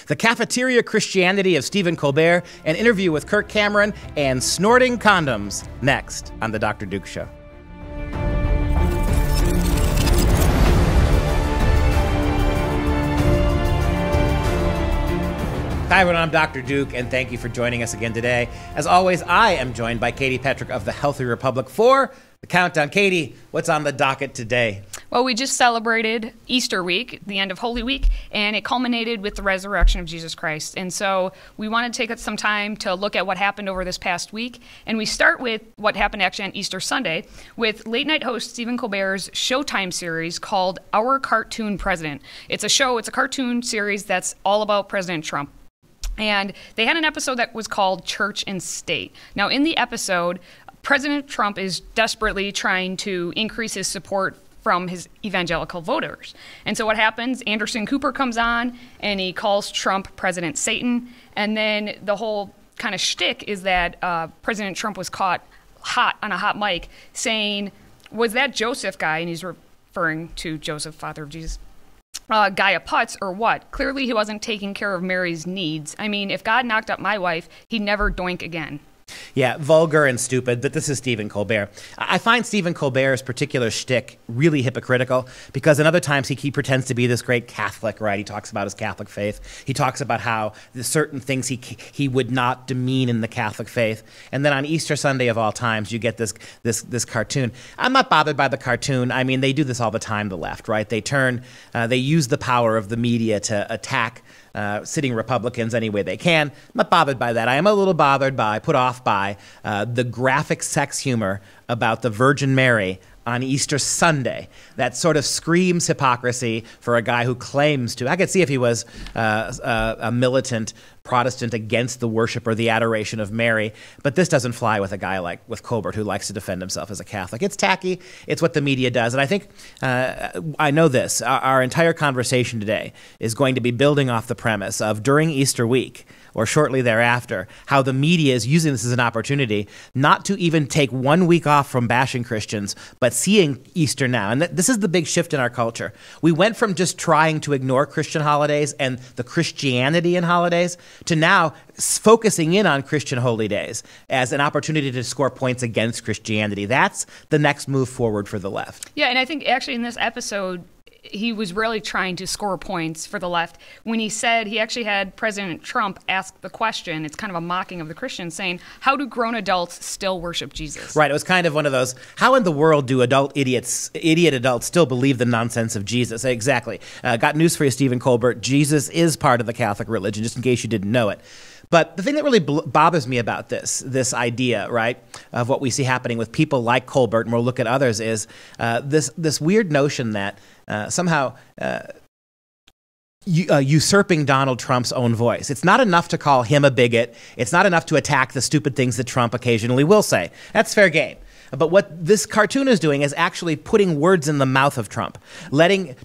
The Cafeteria Christianity of Stephen Colbert, an interview with Kirk Cameron, and snorting condoms, next on The Dr. Duke Show. Hi everyone, I'm Dr. Duke, and thank you for joining us again today. As always, I am joined by Katie Petrick of the Healthy Republic for The Countdown. Katie, what's on the docket today? Well, we just celebrated Easter week, the end of Holy Week, and it culminated with the resurrection of Jesus Christ. And so we want to take some time to look at what happened over this past week. And we start with what happened actually on Easter Sunday with late night host Stephen Colbert's Showtime series called Our Cartoon President. It's a cartoon series that's all about President Trump. And they had an episode that was called Church and State. Now, in the episode, President Trump is desperately trying to increase his support from his evangelical voters. And so what happens, Anderson Cooper comes on and he calls Trump President Satan. And then the whole kind of shtick is that President Trump was caught on a hot mic saying, was that Joseph guy, and he's referring to Joseph, father of Jesus, guy a putz or what? Clearly he wasn't taking care of Mary's needs. I mean, if God knocked up my wife, he'd never doink again. Yeah, vulgar and stupid, but this is Stephen Colbert. I find Stephen Colbert's particular shtick really hypocritical because in other times he pretends to be this great Catholic, right? He talks about his Catholic faith. He talks about how there's certain things he would not demean in the Catholic faith. And then on Easter Sunday of all times, you get this cartoon. I'm not bothered by the cartoon. I mean, they do this all the time, the left, right? They use the power of the media to attack sitting Republicans any way they can. I'm not bothered by that. I am a little put off by the graphic sex humor about the Virgin Mary on Easter Sunday. That sort of screams hypocrisy for a guy who claims to. I could see if he was a militant Protestant against the worship or the adoration of Mary, but this doesn't fly with a guy with Colbert who likes to defend himself as a Catholic. It's tacky. It's what the media does. And I think, I know this, our entire conversation today is going to be building off the premise of during Easter week, or shortly thereafter, how the media is using this as an opportunity not to even take 1 week off from bashing Christians, but seeing Easter now. And this is the big shift in our culture. We went from just trying to ignore Christian holidays and the Christianity in holidays to now focusing in on Christian holy days as an opportunity to score points against Christianity. That's the next move forward for the left. Yeah, and I think actually in this episode, he was really trying to score points for the left when he said he actually had President Trump ask the question. It's kind of a mocking of the Christians, saying, how do grown adults still worship Jesus? Right. It was kind of one of those, how in the world do idiot adults still believe the nonsense of Jesus? Exactly. Got news for you, Stephen Colbert. Jesus is part of the Catholic religion, just in case you didn't know it. But the thing that really bothers me about this idea, right, of what we see happening with people like Colbert, and we'll look at others, is this weird notion that somehow usurping Donald Trump's own voice. It's not enough to call him a bigot. It's not enough to attack the stupid things that Trump occasionally will say. That's fair game. But what this cartoon is doing is actually putting words in the mouth of Trump,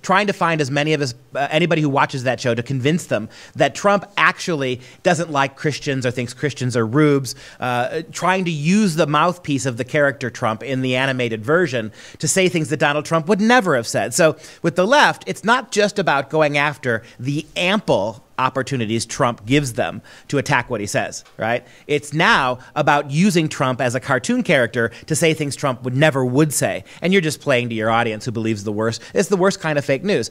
trying to find as many of anybody who watches that show to convince them that Trump actually doesn't like Christians or thinks Christians are rubes, trying to use the mouthpiece of the character Trump in the animated version to say things that Donald Trump would never have said. So with the left, it's not just about going after the ample opportunities Trump gives them to attack what he says, right? It's now about using Trump as a cartoon character to say things Trump would say. And you're just playing to your audience who believes the worst. It's the worst kind of fake news.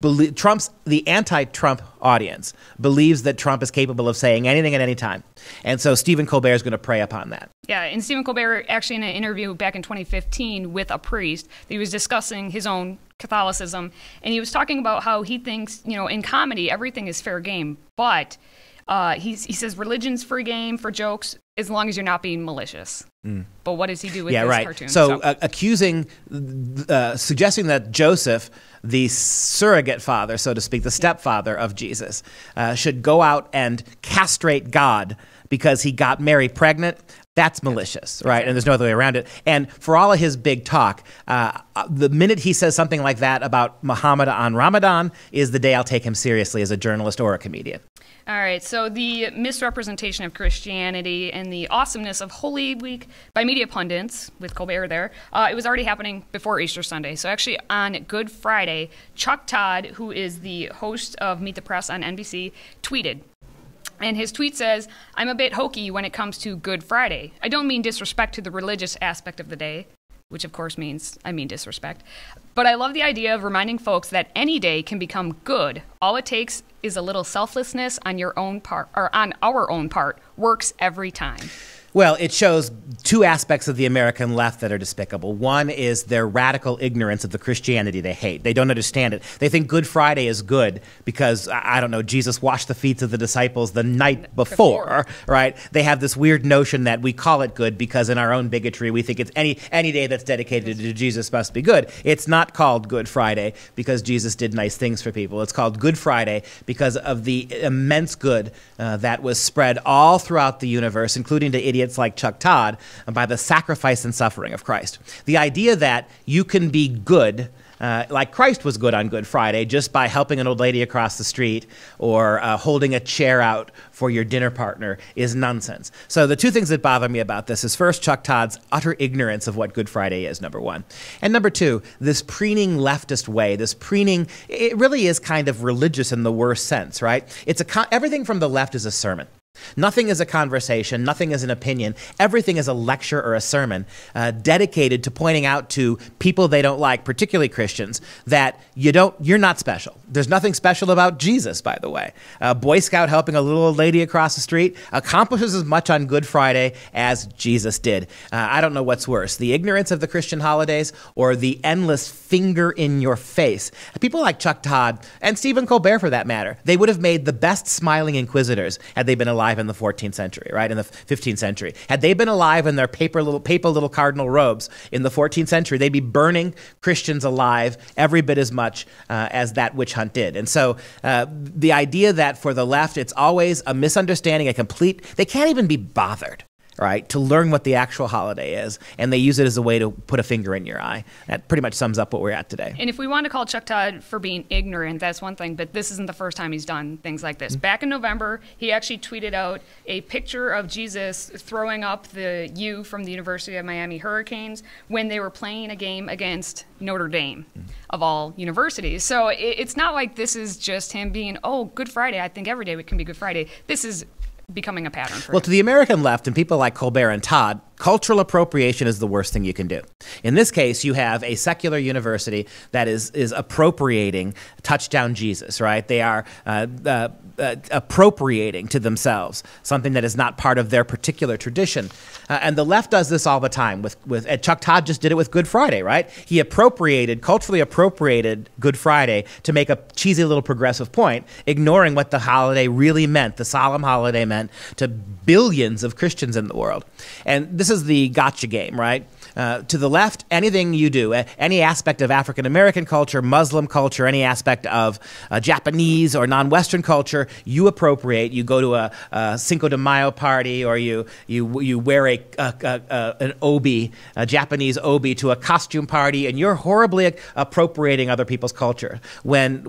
The anti-Trump audience believes that Trump is capable of saying anything at any time. And so Stephen Colbert is going to prey upon that. Yeah, and Stephen Colbert actually in an interview back in 2015 with a priest, he was discussing his own Catholicism, and he was talking about how he thinks, in comedy, everything is fair game, but he says religion's free game for jokes as long as you're not being malicious. But what does he do with this cartoon? So suggesting that Joseph, the surrogate father, so to speak, the stepfather of Jesus, should go out and castrate God because he got Mary pregnant. That's malicious, right? And there's no other way around it. And for all of his big talk, the minute he says something like that about Muhammad on Ramadan is the day I'll take him seriously as a journalist or a comedian. All right, so the misrepresentation of Christianity and the awesomeness of Holy Week by media pundits, with Colbert there, it was already happening before Easter Sunday. So actually on Good Friday, Chuck Todd, who is the host of Meet the Press on NBC, tweeted. And his tweet says, "I'm a bit hokey when it comes to Good Friday. I don't mean disrespect to the religious aspect of the day," which of course means I mean disrespect. "But I love the idea of reminding folks that any day can become good. All it takes is a little selflessness on your own part, or on our own part. Works every time." Well, it shows two aspects of the American left that are despicable. One is their radical ignorance of the Christianity they hate. They don't understand it. They think Good Friday is good because, I don't know, Jesus washed the feet of the disciples the night before, right? They have this weird notion that we call it good because in our own bigotry we think it's any day that's dedicated to Jesus must be good. It's not called Good Friday because Jesus did nice things for people. It's called Good Friday because of the immense good that was spread all throughout the universe, including to idiots like Chuck Todd, by the sacrifice and suffering of Christ. The idea that you can be good, like Christ was good on Good Friday, just by helping an old lady across the street or holding a chair out for your dinner partner is nonsense. So the two things that bother me about this is first, Chuck Todd's utter ignorance of what Good Friday is, number one. And number two, this preening leftist way, this preening, it really is kind of religious in the worst sense, right? It's everything from the left is a sermon. Nothing is a conversation, nothing is an opinion, everything is a lecture or a sermon dedicated to pointing out to people they don't like, particularly Christians, that you're not special. There's nothing special about Jesus, by the way. A Boy Scout helping a little old lady across the street accomplishes as much on Good Friday as Jesus did. I don't know what's worse, the ignorance of the Christian holidays or the endless finger in your face. People like Chuck Todd and Stephen Colbert, for that matter, they would have made the best smiling inquisitors had they been alive in the 14th century, right, in the 15th century. Had they been alive in their papal little cardinal robes in the 14th century, they'd be burning Christians alive every bit as much as that witch hunt did. And so the idea that for the left, it's always a misunderstanding, they can't even be bothered, right, to learn what the actual holiday is, and they use it as a way to put a finger in your eye. That pretty much sums up what we're at today. And if we want to call Chuck Todd for being ignorant, that's one thing, but this isn't the first time he's done things like this. Back in November, he actually tweeted out a picture of Jesus throwing up the U from the University of Miami Hurricanes when they were playing a game against Notre Dame, of all universities. So it's not like this is just him being, oh, Good Friday, I think every day can be Good Friday. This is becoming a pattern for him. To the American left and people like Colbert and Todd, cultural appropriation is the worst thing you can do. In this case, you have a secular university that is appropriating Touchdown Jesus, right? They are appropriating to themselves something that is not part of their particular tradition. And the left does this all the time. And Chuck Todd just did it with Good Friday, right? He culturally appropriated Good Friday to make a cheesy little progressive point, ignoring what the holiday really meant, the solemn holiday meant to billions of Christians in the world. And this is the gotcha game, right? To the left, anything you do, any aspect of African-American culture, Muslim culture, any aspect of Japanese or non-Western culture, you appropriate. You go to a Cinco de Mayo party, or you wear an obi, a Japanese obi, to a costume party, and you're horribly appropriating other people's culture. When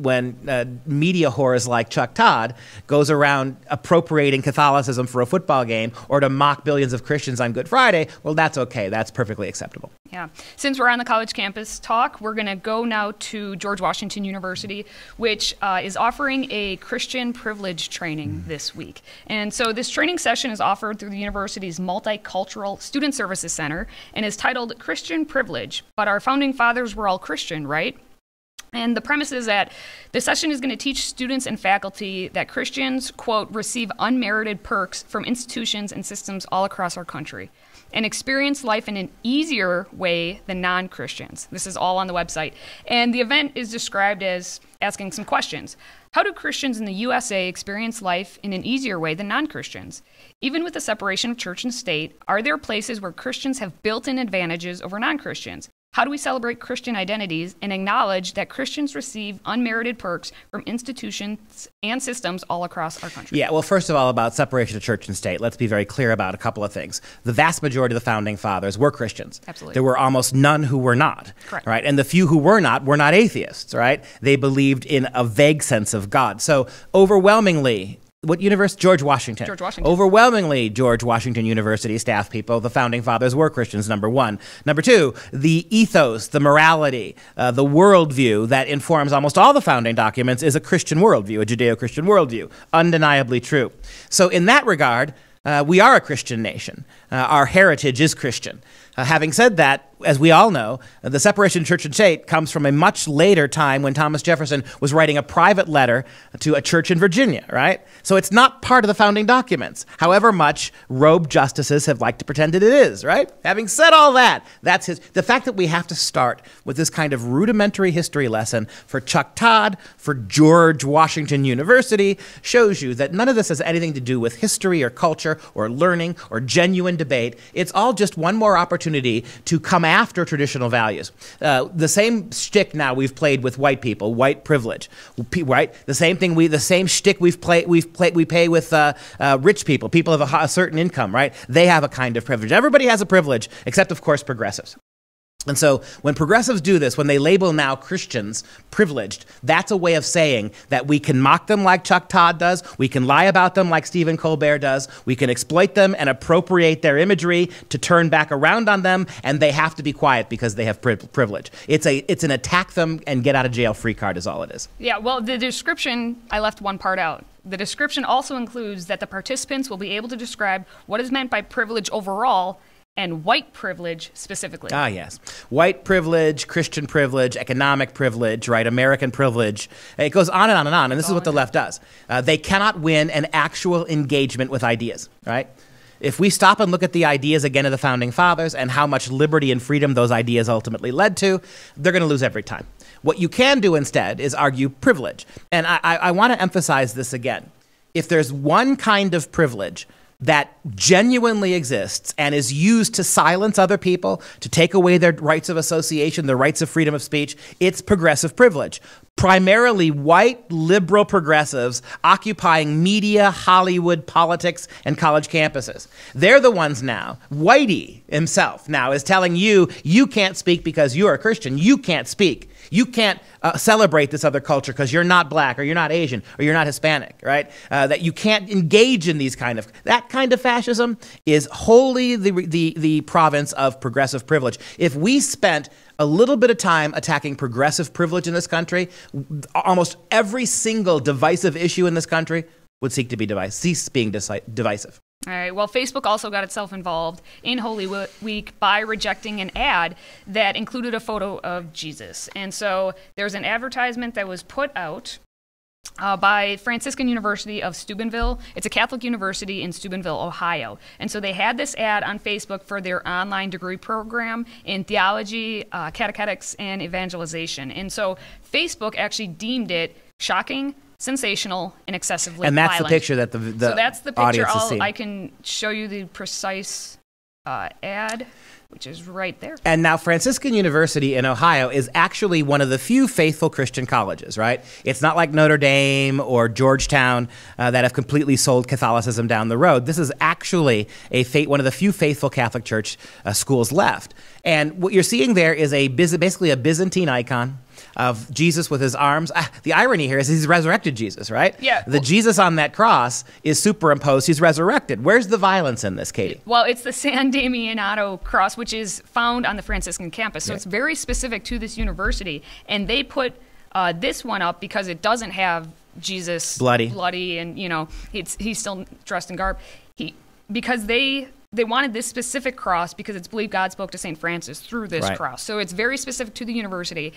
media whores like Chuck Todd goes around appropriating Catholicism for a football game or to mock billions of Christians on Good Friday, well, that's okay. That's perfectly acceptable. Yeah. Since we're on the college campus talk, we're going to go now to George Washington University, which is offering a Christian privilege training this week. And so this training session is offered through the university's Multicultural Student Services Center and is titled Christian Privilege. But our founding fathers were all Christian, right? And the premise is that the session is going to teach students and faculty that Christians, quote, receive unmerited perks from institutions and systems all across our country and experience life in an easier way than non-Christians. This is all on the website. And the event is described as asking some questions. How do Christians in the USA experience life in an easier way than non-Christians? Even with the separation of church and state, are there places where Christians have built-in advantages over non-Christians? How do we celebrate Christian identities and acknowledge that Christians receive unmerited perks from institutions and systems all across our country? Yeah, well, first of all, about separation of church and state, let's be very clear about a couple of things. The vast majority of the founding fathers were Christians. Absolutely. There were almost none who were not. Correct. Right? And the few who were not atheists, right? They believed in a vague sense of God. So overwhelmingly, what university? George Washington. George Washington. Overwhelmingly, George Washington University staff people, the founding fathers were Christians, number one. Number two, the ethos, the morality, the worldview that informs almost all the founding documents is a Christian worldview, a Judeo-Christian worldview. Undeniably true. So in that regard, we are a Christian nation. Our heritage is Christian. Having said that, as we all know, the separation of church and state comes from a much later time when Thomas Jefferson was writing a private letter to a church in Virginia, right? So it's not part of the founding documents, however much robed justices have liked to pretend that it is, right? Having said all that, the fact that we have to start with this kind of rudimentary history lesson for Chuck Todd, for George Washington University, shows you that none of this has anything to do with history or culture or learning or genuine debate. It's all just one more opportunity to come after traditional values. The same shtick now we've played with white people, white privilege, right? The same shtick we pay with rich people, people of a certain income, right? They have a kind of privilege. Everybody has a privilege, except of course progressives. And so when progressives do this, when they label now Christians privileged, that's a way of saying that we can mock them like Chuck Todd does, we can lie about them like Stephen Colbert does, we can exploit them and appropriate their imagery to turn back around on them, and they have to be quiet because they have privilege. It's an attack them and get out of jail free card is all it is. Yeah, well, the description, I left one part out. The description also includes that the participants will be able to describe what is meant by privilege overall and white privilege specifically. Ah, yes. White privilege, Christian privilege, economic privilege, right? American privilege. It goes on and on and on, and this is what the left does. They cannot win an actual engagement with ideas, right? If we stop and look at the ideas again of the founding fathers and how much liberty and freedom those ideas ultimately led to, they're going to lose every time. What you can do instead is argue privilege. And I want to emphasize this again. If there's one kind of privilege that genuinely exists and is used to silence other people, to take away their rights of association, their rights of freedom of speech, it's progressive privilege. Primarily white liberal progressives occupying media, Hollywood, politics, and college campuses. They're the ones now, Whitey himself now is telling you, you can't speak because you're a Christian. You can't speak. You can't celebrate this other culture because you're not black or you're not Asian or you're not Hispanic, right? That you can't engage in that kind of fascism is wholly the province of progressive privilege. If we spent a little bit of time attacking progressive privilege in this country, almost every single divisive issue in this country would cease being divisive. All right. Well, Facebook also got itself involved in Holy Week by rejecting an ad that included a photo of Jesus. And so there's an advertisement that was put out by Franciscan University of Steubenville. It's a Catholic university in Steubenville, Ohio. And so they had this ad on Facebook for their online degree program in theology, catechetics, and evangelization. And so Facebook actually deemed it shocking, sensational, and excessively violent. And that's the picture that the so that's the picture. audience is seeing. I can show you the precise ad, which is right there. And now Franciscan University in Ohio is actually one of the few faithful Christian colleges, right? It's not like Notre Dame or Georgetown that have completely sold Catholicism down the road. This is actually one of the few faithful Catholic Church schools left. And what you're seeing there is basically a Byzantine icon of Jesus with his arms. The irony here is he's resurrected Jesus, right? Yeah. The Jesus on that cross is superimposed. He's resurrected. Where's the violence in this, Katie? Well, it's the San Damiano cross, which is found on the Franciscan campus. So it's very specific to this university. And they put this one up because it doesn't have Jesus bloody and, you know, he's still dressed in garb. Because they wanted this specific cross because it's believed God spoke to St. Francis through this cross. So it's very specific to the university.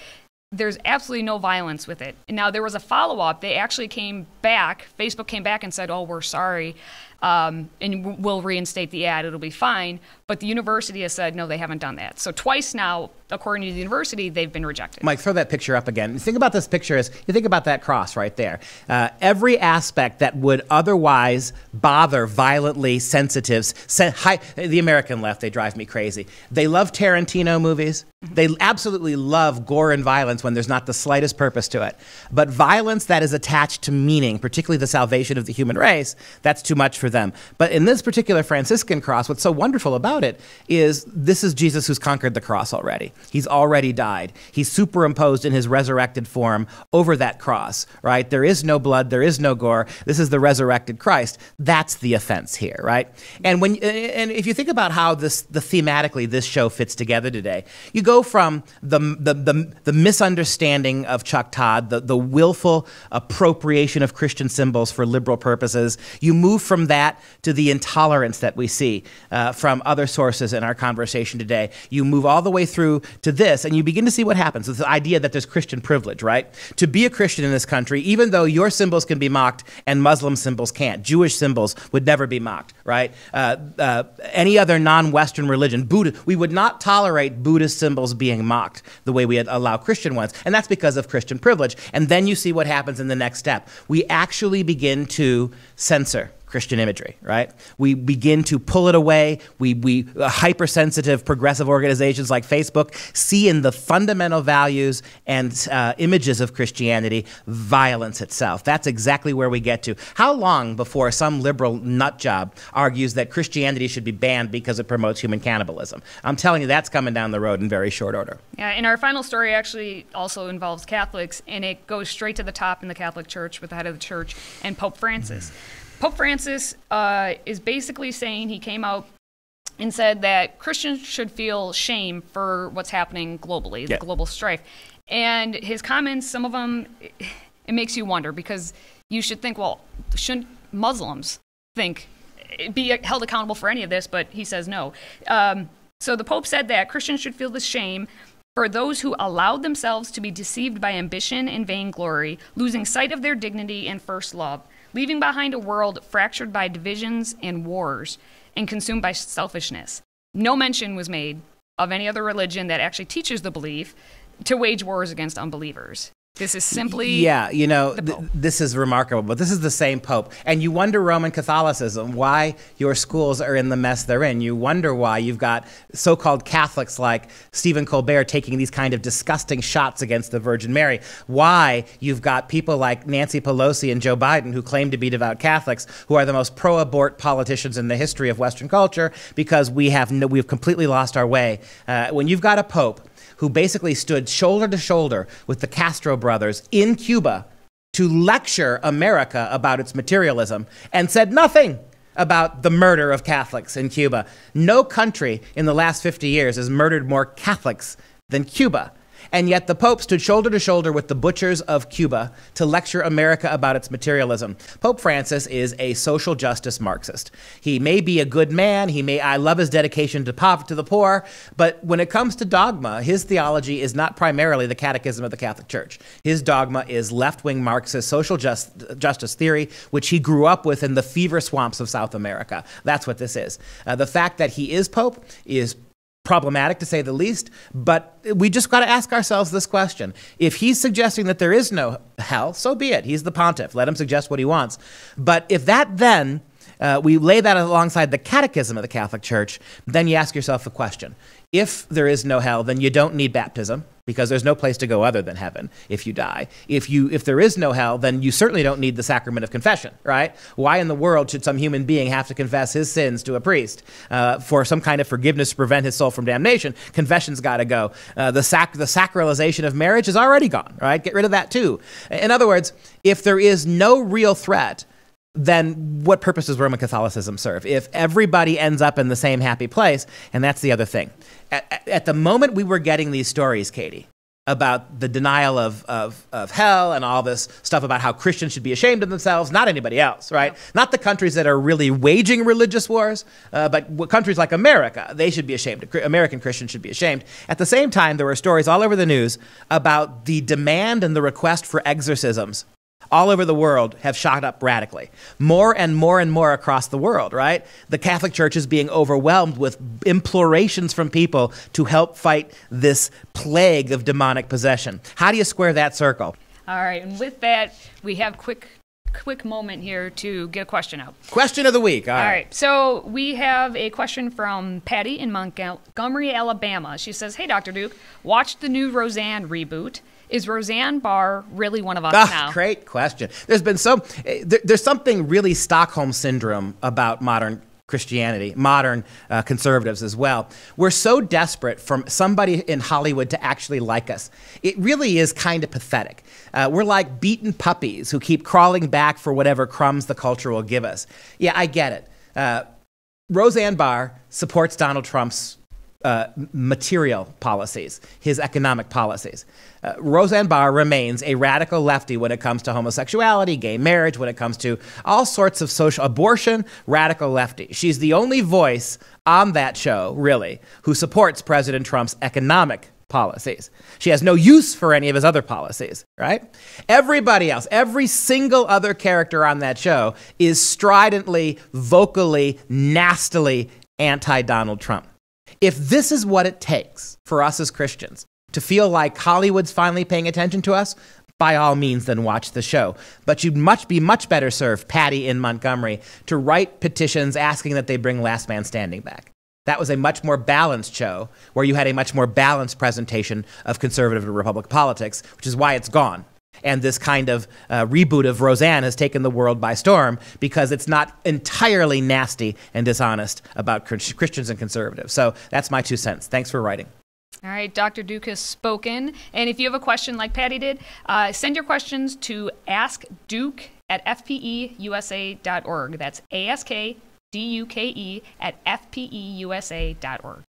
There's absolutely no violence with it. And now there was a follow-up. They actually came back. Facebook came back and said, oh, we're sorry. and we'll reinstate the ad. It'll be fine. But the university has said, no, they haven't done that. So twice now, according to the university, they've been rejected. Mike, throw that picture up again. Think about this picture as you think about that cross right there. Every aspect that would otherwise bother violently sensitives, the American left, they drive me crazy. They love Tarantino movies. They absolutely love gore and violence when there's not the slightest purpose to it. But violence that is attached to meaning, particularly the salvation of the human race, that's too much for them. But in this particular Franciscan cross, what's so wonderful about it is this is Jesus who's conquered the cross already. He's already died. He's superimposed in his resurrected form over that cross, right? There is no blood. There is no gore. This is the resurrected Christ. That's the offense here, right? And if you think about how thematically this show fits together today, you go from the misunderstanding of Chuck Todd, the willful appropriation of Christian symbols for liberal purposes. You move from that to the intolerance that we see from other sources in our conversation today. You move all the way through to this, and you begin to see what happens with the idea that there's Christian privilege, right? To be a Christian in this country, even though your symbols can be mocked and Muslim symbols can't, Jewish symbols would never be mocked, right? Any other non-Western religion, Buddha, we would not tolerate Buddhist symbols being mocked the way we allow Christian ones, and that's because of Christian privilege. And then you see what happens in the next step. We actually begin to censor Christian imagery, right? We begin to pull it away. We hypersensitive progressive organizations like Facebook see in the fundamental values and images of Christianity violence itself. That's exactly where we get to. How long before some liberal nutjob argues that Christianity should be banned because it promotes human cannibalism? I'm telling you, that's coming down the road in very short order. Yeah, and our final story actually also involves Catholics, and it goes straight to the top in the Catholic Church with the head of the church and Pope Francis. Pope Francis is basically saying, he came out and said that Christians should feel shame for what's happening globally, the global strife. And his comments, some of them, it makes you wonder, because you should think, well, shouldn't Muslims be held accountable for any of this? But he says no. So the Pope said that Christians should feel the shame for those who allowed themselves to be deceived by ambition and vainglory, losing sight of their dignity and first love, leaving behind a world fractured by divisions and wars and consumed by selfishness. No mention was made of any other religion that actually teaches the belief to wage wars against unbelievers. This is simply this is remarkable, but this is the same Pope. And you wonder, Roman Catholicism, why your schools are in the mess they're in. You wonder why you've got so-called Catholics like Stephen Colbert taking these kind of disgusting shots against the Virgin Mary. Why you've got people like Nancy Pelosi and Joe Biden who claim to be devout Catholics, who are the most pro-abort politicians in the history of Western culture, because we've completely lost our way. When you've got a Pope who basically stood shoulder to shoulder with the Castro brothers in Cuba to lecture America about its materialism and said nothing about the murder of Catholics in Cuba. No country in the last 50 years has murdered more Catholics than Cuba. And yet the Pope stood shoulder to shoulder with the butchers of Cuba to lecture America about its materialism. Pope Francis is a social justice Marxist. He may be a good man. I love his dedication to the poor. But when it comes to dogma, his theology is not primarily the catechism of the Catholic Church. His dogma is left-wing Marxist social justice theory, which he grew up with in the fever swamps of South America. That's what this is. The fact that he is Pope is problematic, to say the least, but we just got to ask ourselves this question. If he's suggesting that there is no hell, so be it. He's the pontiff. Let him suggest what he wants. But if that then, we lay that alongside the catechism of the Catholic Church, then you ask yourself a question. If there is no hell, then you don't need baptism, because there's no place to go other than heaven if you die. If there is no hell, then you certainly don't need the sacrament of confession, right? Why in the world should some human being have to confess his sins to a priest for some kind of forgiveness to prevent his soul from damnation? Confession's got to go. The sacralization of marriage is already gone, right? Get rid of that too. In other words, if there is no real threat, then what purpose does Roman Catholicism serve? If everybody ends up in the same happy place, and that's the other thing. At the moment we were getting these stories, Katie, about the denial of hell and all this stuff about how Christians should be ashamed of themselves, not anybody else, right? Not the countries that are really waging religious wars, but countries like America, they should be ashamed. American Christians should be ashamed. At the same time, there were stories all over the news about the demand and the request for exorcisms all over the world have shot up radically. More and more across the world, right? The Catholic Church is being overwhelmed with implorations from people to help fight this plague of demonic possession. How do you square that circle? All right, and with that, we have quick moment here to get a question out. Question of the week. All right. So we have a question from Patty in Montgomery, Alabama. She says, "Hey, Dr. Duke, watched the new Roseanne reboot. Is Roseanne Barr really one of us now?" Great question. There's something really Stockholm Syndrome about modern Christianity, modern conservatives as well. We're so desperate for somebody in Hollywood to actually like us. It really is kind of pathetic. We're like beaten puppies who keep crawling back for whatever crumbs the culture will give us. Yeah, I get it. Roseanne Barr supports Donald Trump's material policies, his economic policies. Roseanne Barr remains a radical lefty when it comes to homosexuality, gay marriage, when it comes to all sorts of social abortion, radical lefty. She's the only voice on that show, really, who supports President Trump's economic policies. She has no use for any of his other policies, right? Everybody else, every single other character on that show is stridently, vocally, nastily anti-Donald Trump. If this is what it takes for us as Christians to feel like Hollywood's finally paying attention to us, by all means, then watch the show. But you'd be much better served, Patty in Montgomery, to write petitions asking that they bring Last Man Standing back. That was a much more balanced show where you had a much more balanced presentation of conservative and Republican politics, which is why it's gone. And this kind of reboot of Roseanne has taken the world by storm because it's not entirely nasty and dishonest about Christians and conservatives. So that's my 2 cents. Thanks for writing. All right, Dr. Duke has spoken. And if you have a question like Patty did, send your questions to askduke@fpeusa.org. That's askduke@fpeusa.org.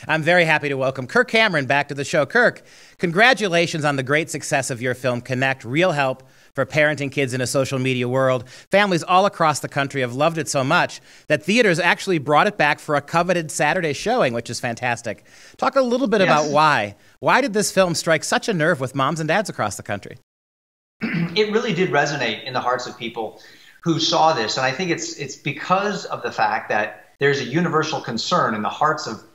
I'm very happy to welcome Kirk Cameron back to the show. Kirk, congratulations on the great success of your film, Connect, Real Help for Parenting Kids in a Social Media World. Families all across the country have loved it so much that theaters actually brought it back for a coveted Saturday showing, which is fantastic. Talk a little bit about why. Why did this film strike such a nerve with moms and dads across the country? It really did resonate in the hearts of people who saw this. And I think it's because of the fact that there's a universal concern in the hearts of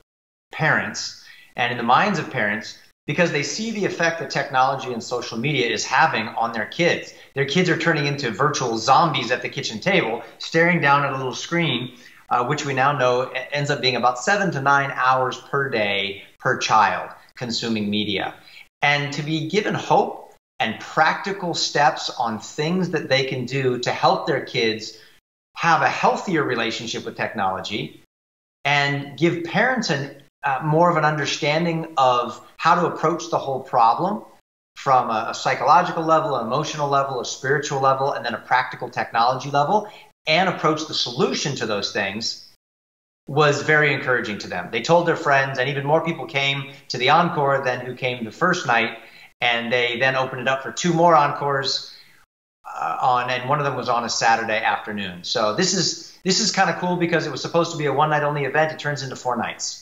parents and in the minds of parents because they see the effect that technology and social media is having on their kids. Their kids are turning into virtual zombies at the kitchen table, staring down at a little screen, which we now know ends up being about 7 to 9 hours per day per child consuming media. And to be given hope and practical steps on things that they can do to help their kids have a healthier relationship with technology and give parents more of an understanding of how to approach the whole problem from a psychological level, an emotional level, a spiritual level, and then a practical technology level, and approach the solution to those things was very encouraging to them. They told their friends, and even more people came to the encore than who came the first night, and they then opened it up for 2 more encores and one of them was on a Saturday afternoon. So this is kind of cool because it was supposed to be a one-night-only event. It turns into 4 nights.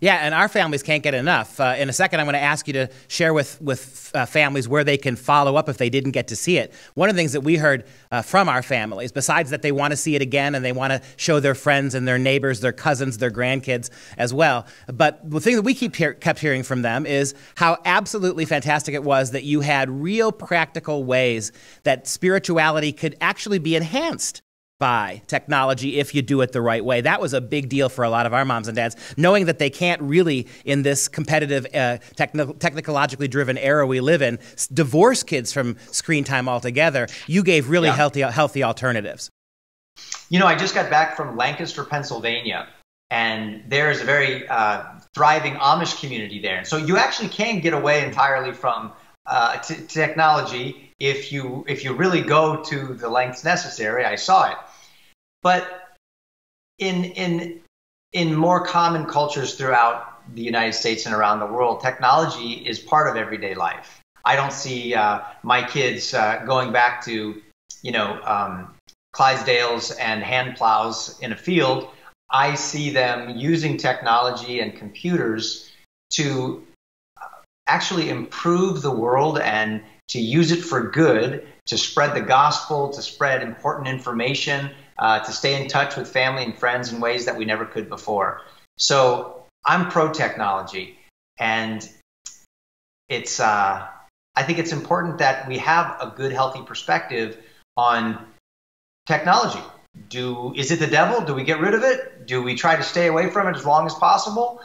Yeah, and our families can't get enough. In a second, I'm going to ask you to share with families where they can follow up if they didn't get to see it. One of the things that we heard from our families, besides that they want to see it again and they want to show their friends and their neighbors, their cousins, their grandkids as well. But the thing that we kept hearing from them is how absolutely fantastic it was that you had real practical ways that spirituality could actually be enhanced by technology if you do it the right way. That was a big deal for a lot of our moms and dads, knowing that they can't really, in this competitive, technologically driven era we live in, divorce kids from screen time altogether. You gave really healthy alternatives. You know, I just got back from Lancaster, Pennsylvania, and there's a very thriving Amish community there. So you actually can get away entirely from technology if you really go to the lengths necessary. I saw it. But in more common cultures throughout the United States and around the world, technology is part of everyday life. I don't see my kids going back to, Clydesdales and hand plows in a field. I see them using technology and computers to actually improve the world and to use it for good, to spread the gospel, to spread important information, to stay in touch with family and friends in ways that we never could before. So I'm pro-technology, and I think it's important that we have a good, healthy perspective on technology. Is it the devil? Do we get rid of it? Do we try to stay away from it as long as possible?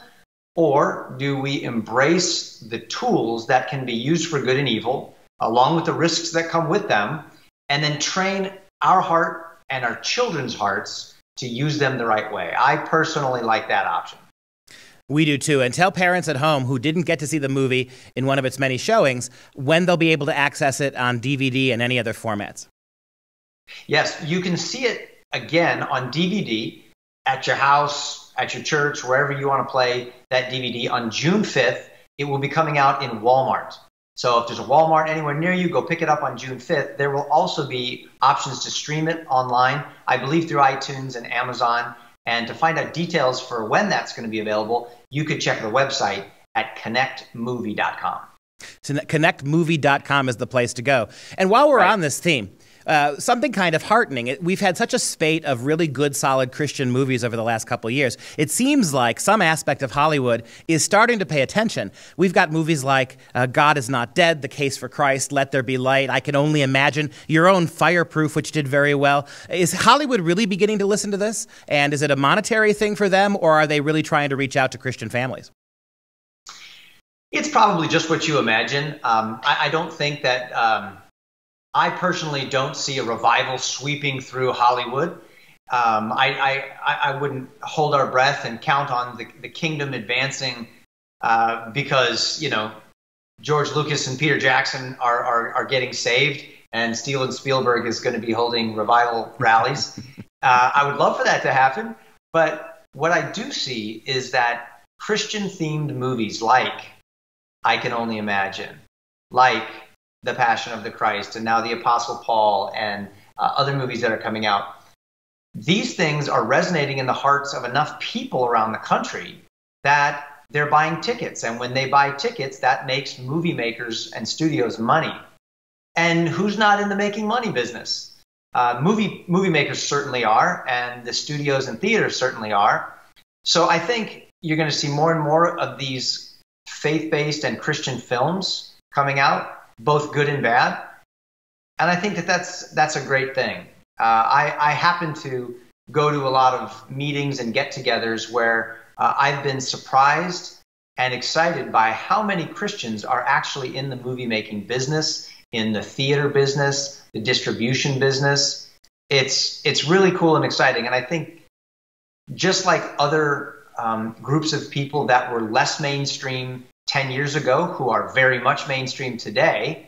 Or do we embrace the tools that can be used for good and evil, along with the risks that come with them, and then train our heart and our children's hearts to use them the right way? I personally like that option. We do too. And tell parents at home who didn't get to see the movie in one of its many showings when they'll be able to access it on DVD and any other formats. Yes, you can see it again on DVD at your house, at your church, wherever you want to play that DVD. On June 5th, it will be coming out in Walmart. So if there's a Walmart anywhere near you, go pick it up on June 5th. There will also be options to stream it online, I believe through iTunes and Amazon. And to find out details for when that's going to be available, you could check the website at connectmovie.com. So connectmovie.com is the place to go. And while we're on this theme, something kind of heartening. We've had such a spate of really good, solid Christian movies over the last couple of years. It seems like some aspect of Hollywood is starting to pay attention. We've got movies like God Is Not Dead, The Case for Christ, Let There Be Light, I Can Only Imagine, your own Fireproof, which did very well. Is Hollywood really beginning to listen to this? And is it a monetary thing for them, or are they really trying to reach out to Christian families? It's probably just what you imagine. I don't think that... I personally don't see a revival sweeping through Hollywood. I wouldn't hold our breath and count on the kingdom advancing because, George Lucas and Peter Jackson are getting saved, and Steven Spielberg is going to be holding revival rallies. I would love for that to happen. But what I do see is that Christian-themed movies like I Can Only Imagine, like The Passion of the Christ, and now The Apostle Paul, and other movies that are coming out. These things are resonating in the hearts of enough people around the country that they're buying tickets. And when they buy tickets, that makes movie makers and studios money. And who's not in the making money business? Movie makers certainly are, and the studios and theaters certainly are. So I think you're going to see more and more of these faith-based and Christian films coming out, both good and bad. And I think that that's a great thing. I happen to go to a lot of meetings and get-togethers where I've been surprised and excited by how many Christians are actually in the movie-making business, in the theater business, the distribution business. It's really cool and exciting. And I think just like other groups of people that were less mainstream 10 years ago, who are very much mainstream today,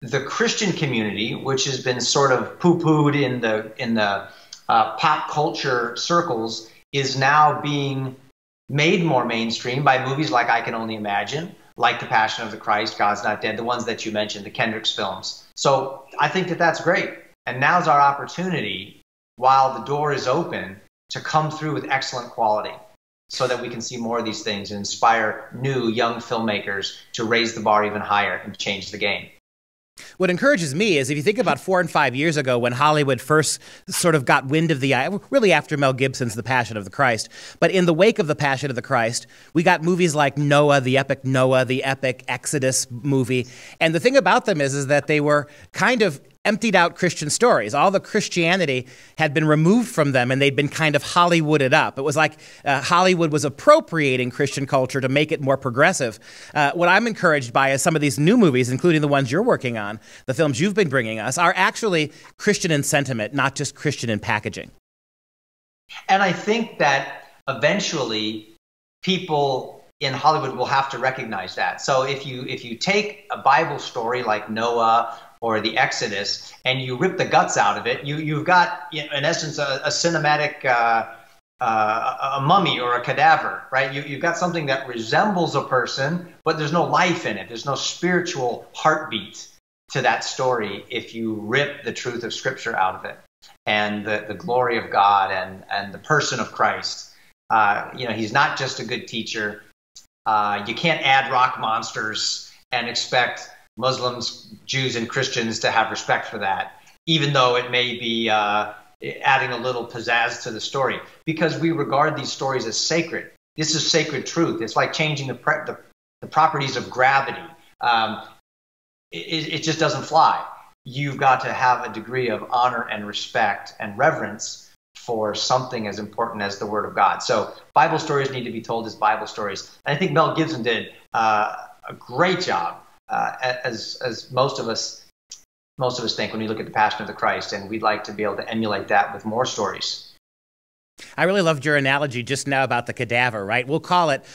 the Christian community, which has been sort of poo-pooed in the pop culture circles, is now being made more mainstream by movies like I Can Only Imagine, like The Passion of the Christ, God's Not Dead, the ones that you mentioned, the Kendrick's films. So I think that that's great. And now's our opportunity, while the door is open, to come through with excellent quality, so that we can see more of these things and inspire new young filmmakers to raise the bar even higher and change the game. What encourages me is if you think about 4 and 5 years ago when Hollywood first sort of got wind of really after Mel Gibson's The Passion of the Christ, but in the wake of The Passion of the Christ, we got movies like Noah, the epic Exodus movie. And the thing about them is that they were kind of emptied out Christian stories. All the Christianity had been removed from them, and they'd been kind of Hollywooded up. It was like Hollywood was appropriating Christian culture to make it more progressive. What I'm encouraged by is some of these new movies, including the ones you're working on, the films you've been bringing us, are actually Christian in sentiment, not just Christian in packaging. And I think that eventually people in Hollywood will have to recognize that. So if you take a Bible story like Noah or the Exodus, and you rip the guts out of it, you've got, in essence, a cinematic a mummy or a cadaver, right? You've got something that resembles a person, but there's no life in it. There's no spiritual heartbeat to that story if you rip the truth of Scripture out of it, and the glory of God and the person of Christ. He's not just a good teacher. You can't add rock monsters and expect Muslims, Jews, and Christians to have respect for that, even though it may be adding a little pizzazz to the story, because we regard these stories as sacred. This is sacred truth. It's like changing the properties of gravity. It just doesn't fly. You've got to have a degree of honor and respect and reverence for something as important as the Word of God. So Bible stories need to be told as Bible stories. And I think Mel Gibson did a great job, as most of us think when we look at the Passion of the Christ, and we'd like to be able to emulate that with more stories. I really loved your analogy just now about the cadaver, right? We'll call it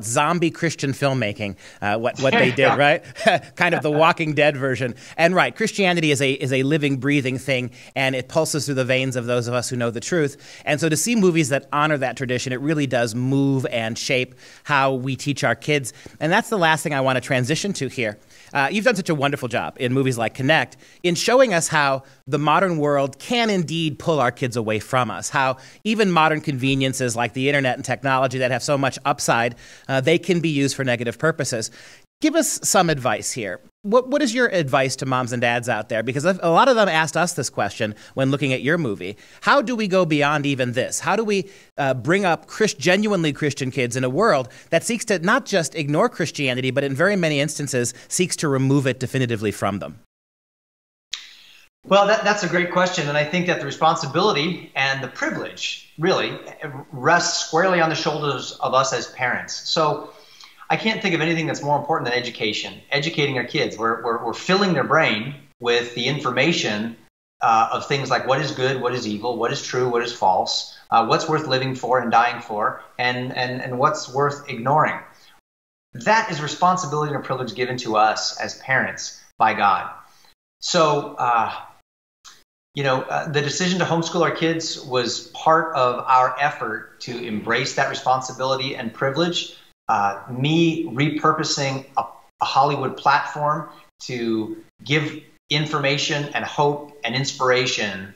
zombie Christian filmmaking, what they did, right? Kind of the Walking Dead version. And right, Christianity is a living, breathing thing, and it pulses through the veins of those of us who know the truth. And so to see movies that honor that tradition, it really does move and shape how we teach our kids. And that's the last thing I want to transition to here. You've done such a wonderful job in movies like Connect in showing us how the modern world can indeed pull our kids away from us, how even modern conveniences like the internet and technology that have so much upside, they can be used for negative purposes. Give us some advice here. What is your advice to moms and dads out there? Because a lot of them asked us this question when looking at your movie. How do we go beyond even this? How do we bring up genuinely Christian kids in a world that seeks to not just ignore Christianity, but in very many instances seeks to remove it definitively from them? Well, that's a great question. And I think that the responsibility and the privilege really rests squarely on the shoulders of us as parents. So I can't think of anything that's more important than education, educating our kids. We're filling their brain with the information of things like what is good, what is evil, what is true, what is false, what's worth living for and dying for, and what's worth ignoring. That is responsibility and a privilege given to us as parents by God. So, the decision to homeschool our kids was part of our effort to embrace that responsibility and privilege. Me repurposing a Hollywood platform to give information and hope and inspiration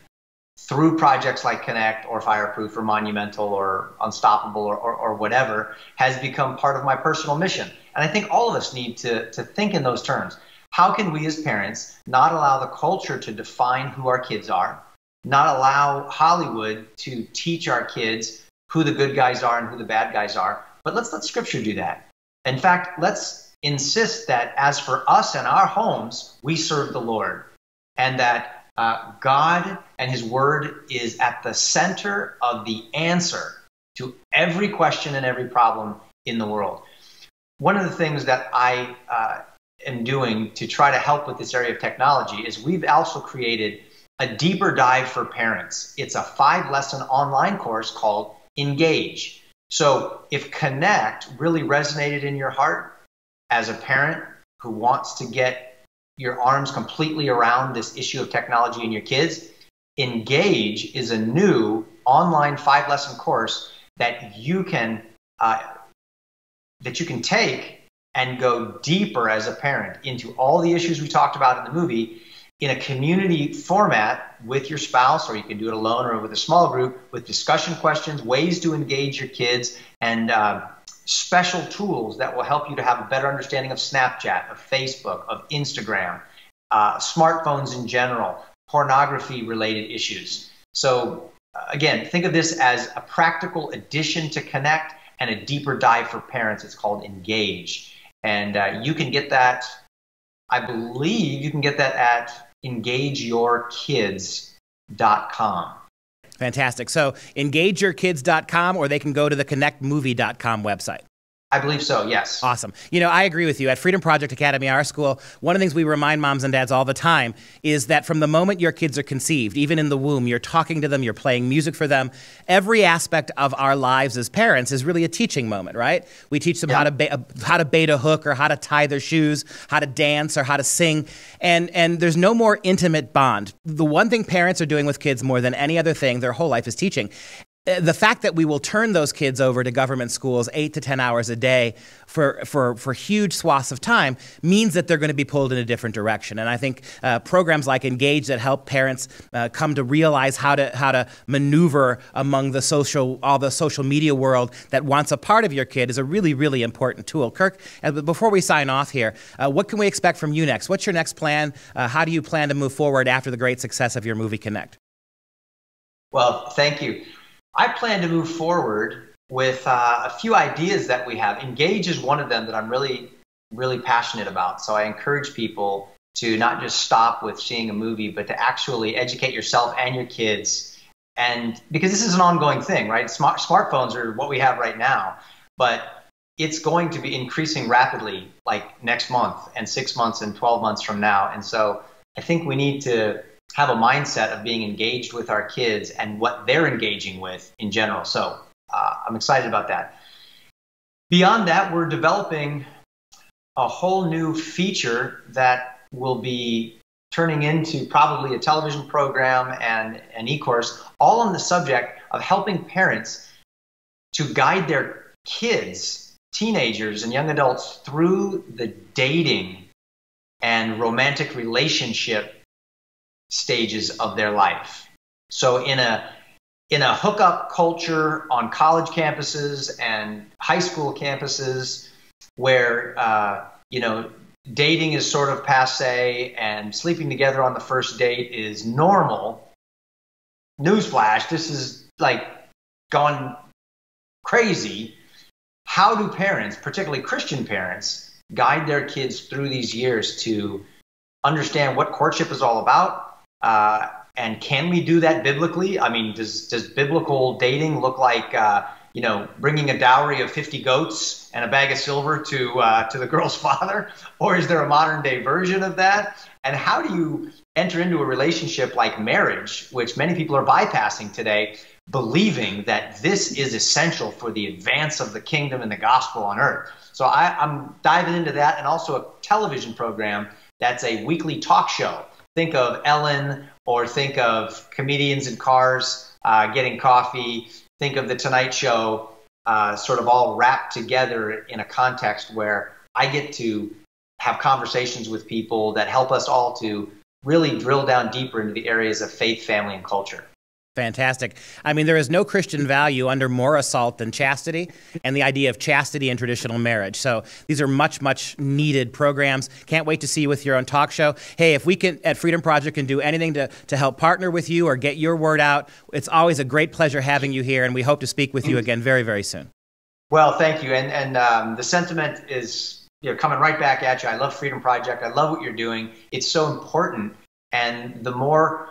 through projects like Connect or Fireproof or Monumental or Unstoppable or whatever has become part of my personal mission. And I think all of us need to think in those terms. How can we as parents not allow the culture to define who our kids are, not allow Hollywood to teach our kids who the good guys are and who the bad guys are, but let's let Scripture do that. In fact, let's insist that as for us and our homes, we serve the Lord, and that God and His Word is at the center of the answer to every question and every problem in the world. One of the things that I am doing to try to help with this area of technology is we've also created a deeper dive for parents. It's a 5-lesson online course called Engage. So if Connect really resonated in your heart as a parent who wants to get your arms completely around this issue of technology in your kids, Engage is a new online 5-lesson course that you can take and go deeper as a parent into all the issues we talked about in the movie in a community format with your spouse, or you can do it alone or with a small group, with discussion questions, ways to engage your kids, and special tools that will help you to have a better understanding of Snapchat, of Facebook, of Instagram, smartphones in general, pornography-related issues. So again, think of this as a practical addition to Connect and a deeper dive for parents. It's called Engage. And you can get that, I believe you can get that at engageyourkids.com. Fantastic. So engageyourkids.com, or they can go to the connectmovie.com website. I believe so, yes. Awesome. I agree with you. At Freedom Project Academy, our school, one of the things we remind moms and dads all the time is that from the moment your kids are conceived, even in the womb, you're talking to them, you're playing music for them. Every aspect of our lives as parents is really a teaching moment, right? We teach them how to bait a hook, or how to tie their shoes, how to dance, or how to sing. And there's no more intimate bond. The one thing parents are doing with kids more than any other thing their whole life is teaching. the fact that we will turn those kids over to government schools 8 to 10 hours a day for huge swaths of time means that they're going to be pulled in a different direction. And I think programs like Engage that help parents come to realize how to maneuver among all the social media world that wants a part of your kid is a really, really important tool. Kirk, before we sign off here, what can we expect from you next? What's your next plan? How do you plan to move forward after the great success of your movie Connect? Well, thank you. I plan to move forward with a few ideas that we have. Engage is one of them that I'm really, really passionate about. So I encourage people to not just stop with seeing a movie, but to actually educate yourself and your kids. And because this is an ongoing thing, right? Smartphones are what we have right now, but it's going to be increasing rapidly, like next month and 6 months and 12 months from now. And so I think we need to have a mindset of being engaged with our kids and what they're engaging with in general. So I'm excited about that. Beyond that, we're developing a whole new feature that will be turning into probably a television program and an e-course, all on the subject of helping parents to guide their kids, teenagers and young adults through the dating and romantic relationship stages of their life. So in a hookup culture on college campuses and high school campuses where dating is sort of passé and sleeping together on the first date is normal. Newsflash, this is like gone crazy. How do parents, particularly Christian parents, guide their kids through these years to understand what courtship is all about? And can we do that biblically? I mean, does biblical dating look like, bringing a dowry of 50 goats and a bag of silver to the girl's father? Or is there a modern day version of that? And how do you enter into a relationship like marriage, which many people are bypassing today, believing that this is essential for the advance of the kingdom and the gospel on earth? So I'm diving into that, and also a television program that's a weekly talk show. Think of Ellen, or think of comedians in cars getting coffee. Think of The Tonight Show, sort of all wrapped together in a context where I get to have conversations with people that help us all to really drill down deeper into the areas of faith, family, and culture. Fantastic. I mean, there is no Christian value under more assault than chastity and the idea of chastity in traditional marriage. So these are much, much needed programs. Can't wait to see you with your own talk show. Hey, if we can, at Freedom Project, can do anything to help partner with you or get your word out, it's always a great pleasure having you here, and we hope to speak with you again very, very soon. Well, thank you. And the sentiment is coming right back at you. I love Freedom Project. I love what you're doing. It's so important. And the more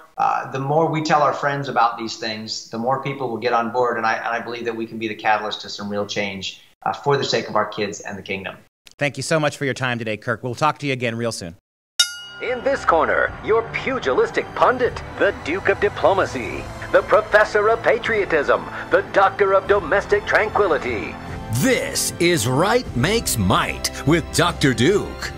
we tell our friends about these things, the more people will get on board. And I believe that we can be the catalyst to some real change for the sake of our kids and the kingdom. Thank you so much for your time today, Kirk. We'll talk to you again real soon. In this corner, your pugilistic pundit, the Duke of Diplomacy, the Professor of Patriotism, the Doctor of Domestic Tranquility. This is Right Makes Might with Dr. Duke.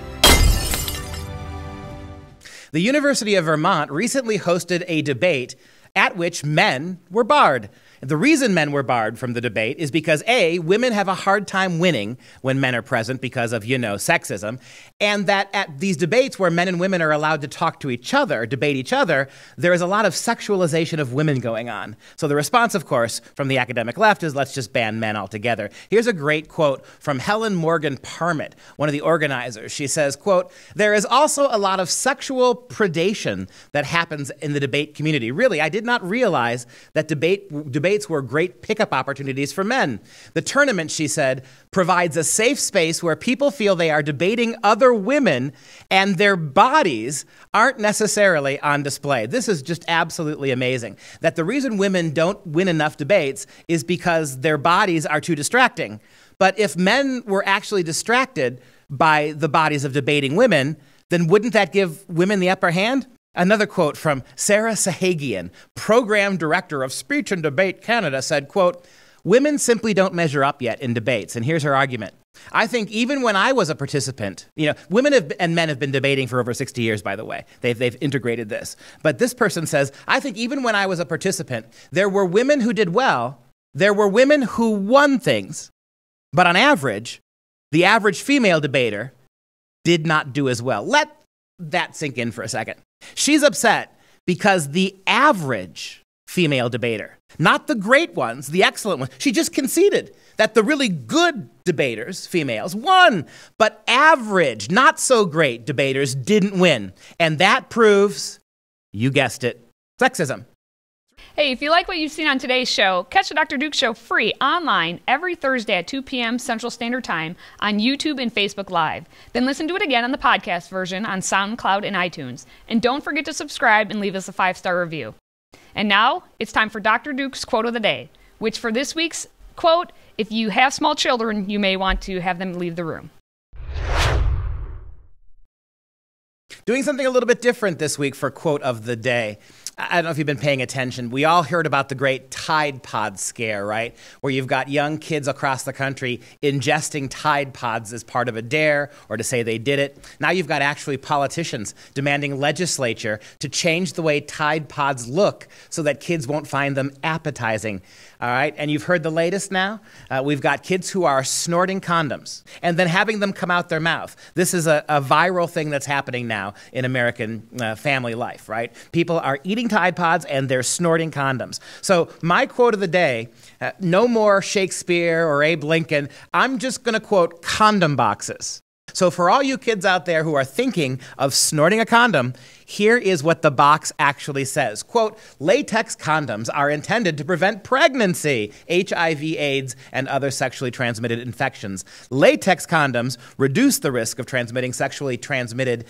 The University of Vermont recently hosted a debate at which men were barred. The reason men were barred from the debate is because, A, women have a hard time winning when men are present because of, sexism, and that at these debates where men and women are allowed to talk to each other, debate each other, there is a lot of sexualization of women going on. So the response, of course, from the academic left is let's just ban men altogether. Here's a great quote from Helen Morgan Parmit, one of the organizers. She says, quote, "There is also a lot of sexual predation that happens in the debate community. Really, I did not realize that debates were great pickup opportunities for men. The tournament," she said, "provides a safe space where people feel they are debating other women and their bodies aren't necessarily on display." This is just absolutely amazing. That the reason women don't win enough debates is because their bodies are too distracting. But if men were actually distracted by the bodies of debating women, then wouldn't that give women the upper hand? Another quote from Sarah Sahagian, Program Director of Speech and Debate Canada, said, quote, "Women simply don't measure up yet in debates." And here's her argument. "I think even when I was a participant, women and men have been debating for over 60 years, by the way. They've integrated this. But this person says, "I think even when I was a participant, there were women who did well, there were women who won things, but on average, the average female debater did not do as well. Let that sink in for a second. She's upset because the average female debater, not the great ones, the excellent ones, she just conceded that the really good debaters, females, won, but average, not so great debaters didn't win. And that proves, you guessed it, sexism. Hey, if you like what you've seen on today's show, catch the Dr. Duke Show free online every Thursday at 2 p.m. Central Standard Time on YouTube and Facebook Live. Then listen to it again on the podcast version on SoundCloud and iTunes. And don't forget to subscribe and leave us a 5-star review. And now, it's time for Dr. Duke's Quote of the Day, which for this week's quote, if you have small children, you may want to have them leave the room. Doing something a little bit different this week for Quote of the Day. I don't know if you've been paying attention. We all heard about the great Tide Pod scare, right? Where you've got young kids across the country ingesting Tide Pods as part of a dare or to say they did it. Now you've got actually politicians demanding legislature to change the way Tide Pods look so that kids won't find them appetizing. All right, and you've heard the latest now. We've got kids who are snorting condoms and then having them come out their mouth. This is a viral thing that's happening now in American family life, right? People are eating Tide Pods and they're snorting condoms. So my quote of the day, no more Shakespeare or Abe Lincoln. I'm just going to quote condom boxes. So for all you kids out there who are thinking of snorting a condom, here is what the box actually says. Quote, latex condoms are intended to prevent pregnancy, HIV, AIDS, and other sexually transmitted infections. Latex condoms reduce the risk of transmitting sexually transmitted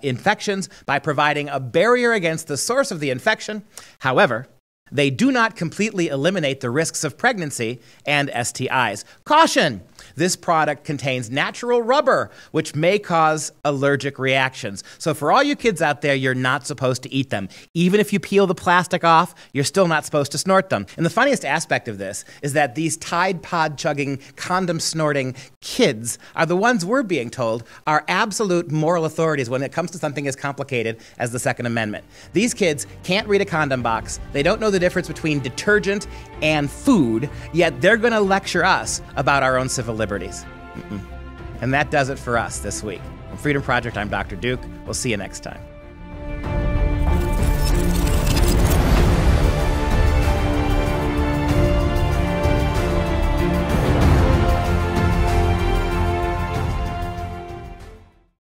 infections by providing a barrier against the source of the infection. However, they do not completely eliminate the risks of pregnancy and STIs. Caution! This product contains natural rubber, which may cause allergic reactions. So for all you kids out there, you're not supposed to eat them. Even if you peel the plastic off, you're still not supposed to snort them. And the funniest aspect of this is that these Tide Pod chugging, condom snorting kids are the ones we're being told are absolute moral authorities when it comes to something as complicated as the Second Amendment. These kids can't read a condom box. They don't know the difference between detergent and food, yet they're going to lecture us about our own civil liberties. And that does it for us this week. From Freedom Project, I'm Dr. Duke. We'll see you next time.